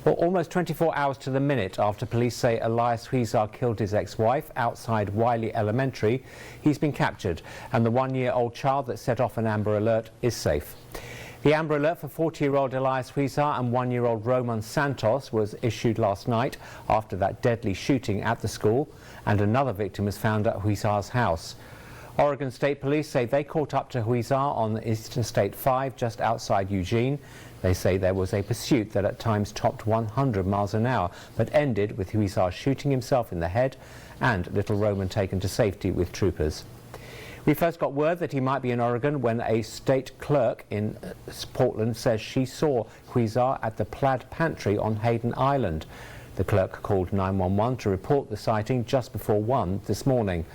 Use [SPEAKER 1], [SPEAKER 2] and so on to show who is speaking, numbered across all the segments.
[SPEAKER 1] Well, almost 24 hours to the minute after police say Elias Huizar killed his ex-wife outside Wiley Elementary, he's been captured, and the one-year-old child that set off an Amber Alert is safe. The Amber Alert for 40-year-old Elias Huizar and one-year-old Roman Santos was issued last night after that deadly shooting at the school, and another victim was found at Huizar's house. Oregon State Police say they caught up to Huizar on Interstate 5 just outside Eugene. They say there was a pursuit that at times topped 100 miles an hour, but ended with Huizar shooting himself in the head and little Roman taken to safety with troopers. We first got word that he might be in Oregon when a state clerk in Portland says she saw Huizar at the Plaid Pantry on Hayden Island. The clerk called 911 to report the sighting just before 1 this morning.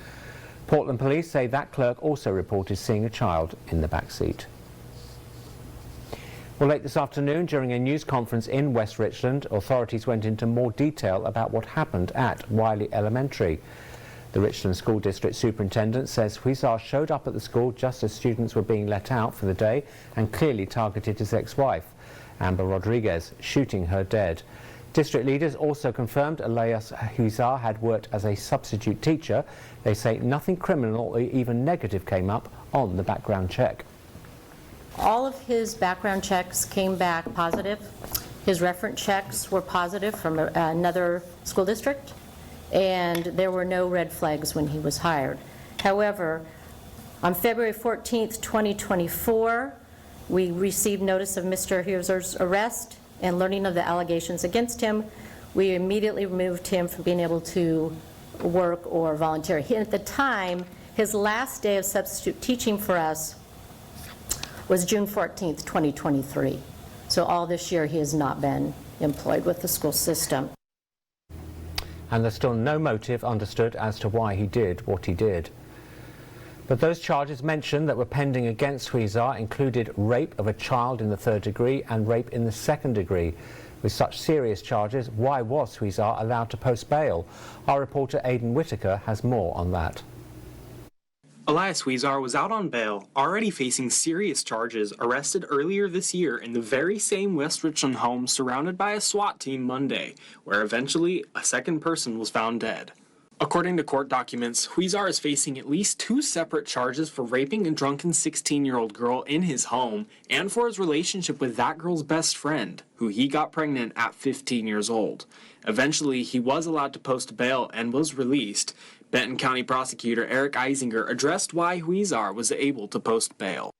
[SPEAKER 1] Portland police say that clerk also reported seeing a child in the back seat. Well, late this afternoon, during a news conference in West Richland, authorities went into more detail about what happened at Wiley Elementary. The Richland School District Superintendent says Huizar showed up at the school just as students were being let out for the day and clearly targeted his ex-wife, Amber Rodriguez, shooting her dead. District leaders also confirmed Elias Huizar had worked as a substitute teacher. They say nothing criminal or even negative came up on the background check.
[SPEAKER 2] All of his background checks came back positive. His reference checks were positive from another school district, and there were no red flags when he was hired. However, on February 14th, 2024, we received notice of Mr. Huizar's arrest, and learning of the allegations against him, we immediately removed him from being able to work or volunteer. At the time, his last day of substitute teaching for us was June 14th, 2023. So all this year he has not been employed with the school system.
[SPEAKER 1] And there's still no motive understood as to why he did what he did. But those charges mentioned that were pending against Huizar included rape of a child in the 3rd degree and rape in the 2nd degree. With such serious charges, why was Huizar allowed to post bail? Our reporter Aidan Whitaker has more on that.
[SPEAKER 3] Elias Huizar was out on bail, already facing serious charges, arrested earlier this year in the very same West Richland home surrounded by a SWAT team Monday, where eventually a second person was found dead. According to court documents, Huizar is facing at least 2 separate charges for raping a drunken 16-year-old girl in his home and for his relationship with that girl's best friend, who he got pregnant at 15 years old. Eventually, he was allowed to post bail and was released. Benton County Prosecutor Eric Eisinger addressed why Huizar was able to post bail.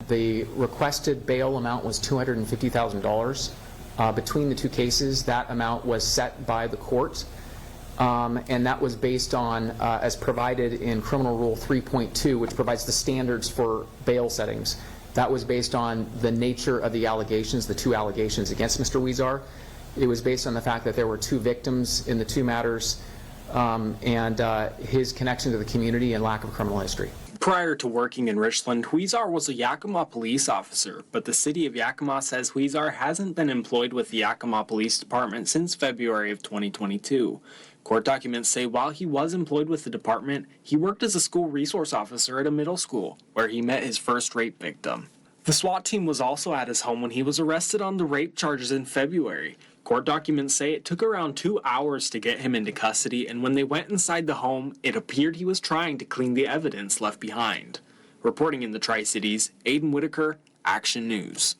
[SPEAKER 4] The requested bail amount was $250,000. Between the 2 cases, that amount was set by the court. And that was based on, as provided in Criminal Rule 3.2, which provides the standards for bail settings. That was based on the nature of the allegations, the 2 allegations against Mr. Huizar. It was based on the fact that there were 2 victims in the 2 matters, and his connection to the community and lack of criminal history.
[SPEAKER 3] Prior to working in Richland, Huizar was a Yakima police officer, but the city of Yakima says Huizar hasn't been employed with the Yakima Police Department since February of 2022. Court documents say while he was employed with the department, he worked as a school resource officer at a middle school, where he met his first rape victim. The SWAT team was also at his home when he was arrested on the rape charges in February. Court documents say it took around 2 hours to get him into custody, and when they went inside the home, it appeared he was trying to clean the evidence left behind. Reporting in the Tri-Cities, Aidan Whitaker, Action News.